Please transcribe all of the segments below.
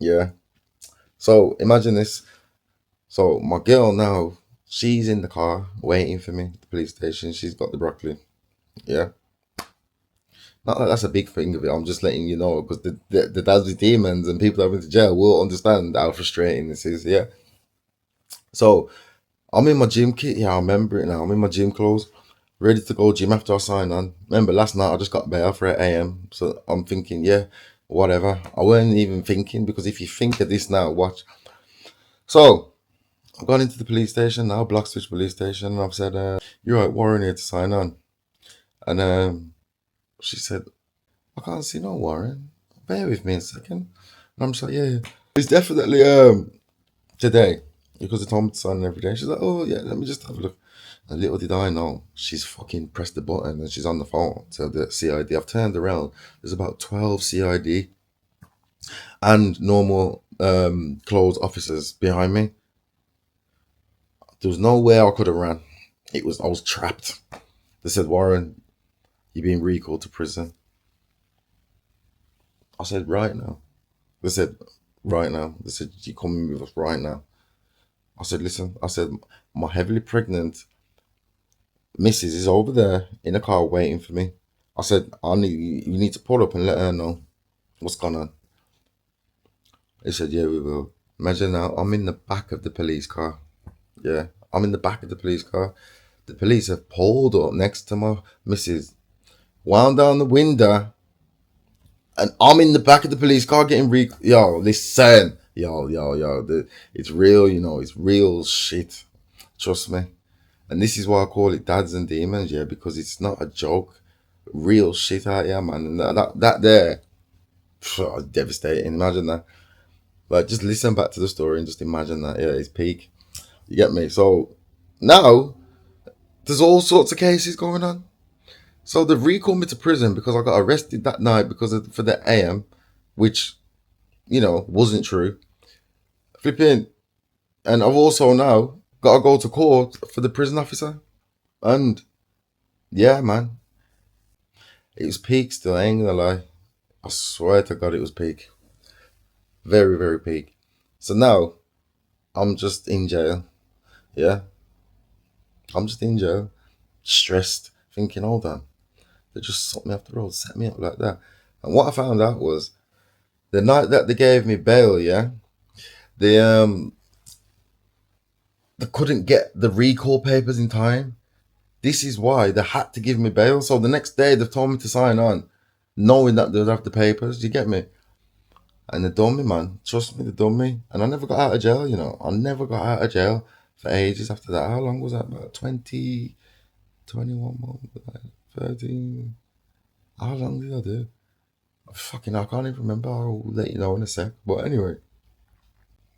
Yeah. So imagine this. So my girl now, she's in the car waiting for me at the police station. She's got the broccoli. Yeah. Not that that's a big thing of it. I'm just letting you know because the dads with demons and people that went to jail will understand how frustrating this is. Yeah. So I'm in my gym kit. Yeah, I remember it now. I'm in my gym clothes, ready to go gym after I sign on. Remember last night I just got bail for 8 a.m. So I'm thinking, yeah, whatever. I weren't even thinking because if you think of this now, watch. So I've gone into the police station now, Bloxwich police station, and I've said, "You're right, Warren here to sign on." And she said, "I can't see no Warren. Bear with me a second." And I'm just like, "Yeah, it's definitely today because they told me to sign in every day." She's like, "Oh yeah, let me just have a look." And little did I know, she's fucking pressed the button and she's on the phone to the CID. I've turned around. There's about 12 CID and normal clothes officers behind me. There was nowhere I could have ran. I was trapped. They said, "Warren, you're being recalled to prison." I said, "Right now." They said, "Right now." They said, "You coming with us right now?" I said, "Listen," I said, "My heavily pregnant missus is over there in the car waiting for me." I said, you need to pull up and let her know what's going on." They said, "Yeah, we will." Imagine now, I'm in the back of the police car. Yeah, I'm in the back of the police car. The police have pulled up next to my missus, wound down the window, and I'm in the back of the police car getting yo, listen. Yo. It's real, it's real shit. Trust me. And this is why I call it dads and demons, yeah, because it's not a joke. Real shit out here, man. And that there, devastating. Imagine that. Like, just listen back to the story and just imagine that. Yeah, it's peak. You get me? So now there's all sorts of cases going on. So they've recalled me to prison because I got arrested that night for the AM, which wasn't true. Flipping, and I've also now got to go to court for the prison officer. And yeah, man, it was peak still. I ain't gonna lie. I swear to God, it was peak. Very, very peak. So now I'm just in jail. Yeah, I'm just in jail, stressed, thinking, hold on, they just sucked me off the road, set me up like that. And what I found out was the night that they gave me bail, yeah, they they couldn't get the recall papers in time. This is why they had to give me bail. So the next day they've told me to sign on, knowing that they'd have the papers. You get me? And they done me, man. Trust me, they done me. And I never got out of jail, I never got out of jail for ages after that. How long was that? About 20, 21 months, like 13. How long did I do? Fucking, I can't even remember. I'll let you know in a sec. But anyway,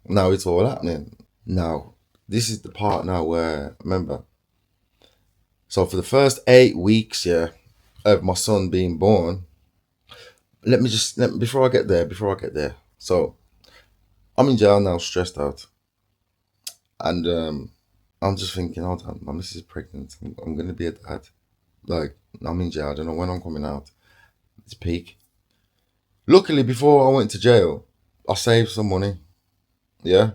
now it's all happening. Now, this is the part now where, remember, so for the first 8 weeks, yeah, of my son being born, before I get there. So I'm in jail now, stressed out. And I'm just thinking, hold on, my missus is pregnant. I'm going to be a dad. Like, I'm in jail. I don't know when I'm coming out. It's peak. Luckily, before I went to jail, I saved some money. Yeah.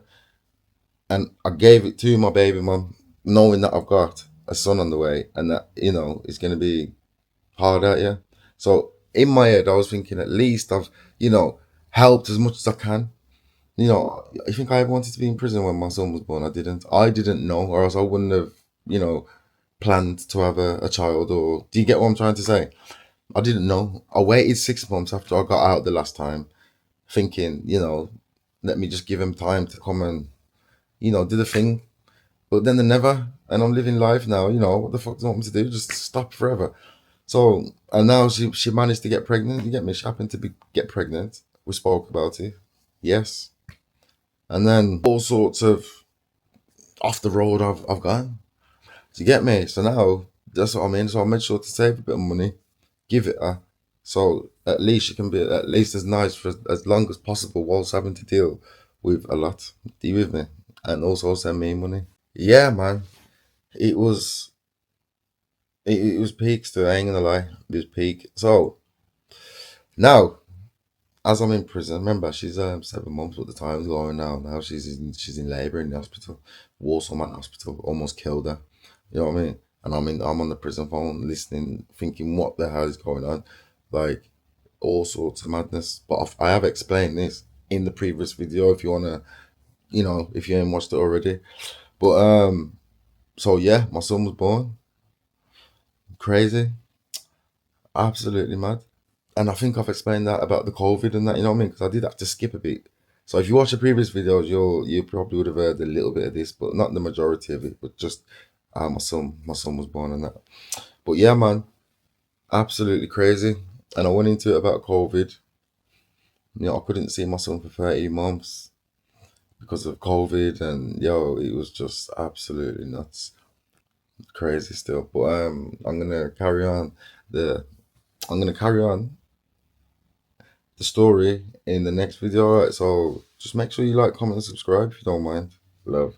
And I gave it to my baby mum, knowing that I've got a son on the way and that, it's going to be hard out here. So in my head, I was thinking at least I've, helped as much as I can. I think I wanted to be in prison when my son was born. I didn't know, or else I wouldn't have, planned to have a child. Or do you get what I'm trying to say? I didn't know. I waited 6 months after I got out the last time, thinking, let me just give him time to come and, do the thing. But then they never, and I'm living life now. What the fuck do you want me to do? Just stop forever. So, and now she managed to get pregnant. You get me? She happened to get pregnant. We spoke about it. Yes. And then all sorts of off the road I've gone. Do you get me? So now that's what I mean. So I made sure to save a bit of money, give it her. So at least she can be at least as nice for as long as possible whilst having to deal with a lot. Do you with me? And also send me money. Yeah, man. It was it was peak still, I ain't gonna lie. It was peak. So now as I'm in prison, remember she's 7 months at the time going now. Now she's in labour in the hospital, Warsaw Man Hospital, almost killed her. You know what I mean? And I'm on the prison phone listening, thinking what the hell is going on, like all sorts of madness. But I have explained this in the previous video if you wanna, if you ain't watched it already. But so yeah, my son was born. Crazy, absolutely mad. And I think I've explained that about the COVID and that, you know what I mean? Because I did have to skip a bit. So if you watch the previous videos, you probably would have heard a little bit of this, but not the majority of it. But just my son was born and that. But yeah, man, absolutely crazy. And I went into it about COVID. I couldn't see my son for 30 months because of COVID, and it was just absolutely nuts, crazy still. But the I'm gonna carry on the story in the next video. Alright, so just make sure you like, comment, and subscribe if you don't mind. Love.